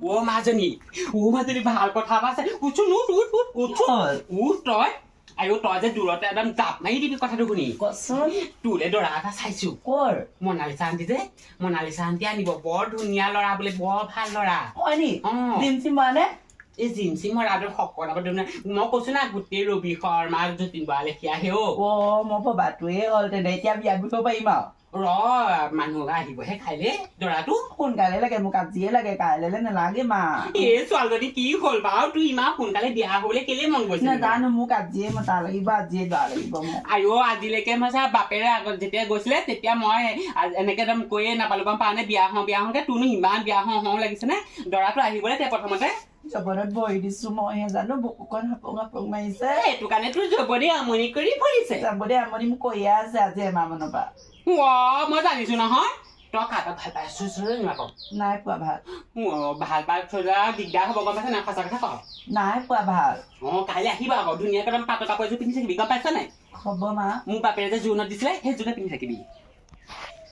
ও মাজনী ভাল কথা আছে উঠোন উঠ তই আয়ো তই যে দূৰতে একদম জাপ মাৰি দিবি কথাটো শুনি কচোন তোলে দৰা এটা চাইছো কৰ মনালিছা আন্টি যে মনালিছা আন্টি আনিব বৰ ধুনীয়া ল'ৰা বোলে বৰ ভাল ল'ৰা হয় নি অ ডিম চিম মানে এই জিমচি মৰাটো শকত আকৌ মই কৈছো না গোটেই ৰবি শৰ্মা যতীন বৰা লেখীয়া হে অ মই ভবাটোৱে হ'ল তেনে এতিয়া বিয়া দিব পাৰিম আৰু মানুহ আহিবহে খাইলে দৰাটো সোনকালে লাগে মোক আজিয়ে লাগে কাইলৈ নালাগে মা এই ছোৱালীজনী কি হ'ল বাৰু তোৰ ইমান সোনকালে বিয়া হবলৈ কেলে মন গৈছে নাজানো মোক আজিয়ে মতা লাগিব আজিয়ে যোৱা লাগিব মোক আইঅ আজিলৈকে মই চা বাপেৰে আগত যেতিয়া গৈছিলে তেতিয়া মই এনেকে একদম কৈয়ে নাপালো গম পাওঁ নে বিয়া হওঁকে তোৰনো ইমান বিয়া হওঁ লাগিছে নে দৰাটো আহিবলে তে প্ৰথমতে জবনত বহি দিছো মইহে জানো বুকুখন হাপং মাৰিছে সেইটো কাৰণে তোৰ জবনে আমনি কৰি পৰিছে যাবদে আমনি মোক কৈয়ে আছে আজি এমাহ মানৰ পৰা মই জানিছো নহয় তই কাৰোবাক ভাল পাইছো নাপাওঁ নাই পোৱা ভাল ভাল পাই থৈ যোৱা দিগদাৰ হ'ব গম পাইছ নাই সঁচা কথা কওঁ নাই পোৱা ভাল কাইলৈ আহিবা আকৌ ধুনীয়াকে একদম পাটৰ কাপোৰ এযোৰ পিন্ধি থাকিবি গম পাইছ নাই হ'ব মা মোৰ বাপেৰে যে জোৰোণত দিছিলে সেই জোৰোণত পিন্ধি থাকিবি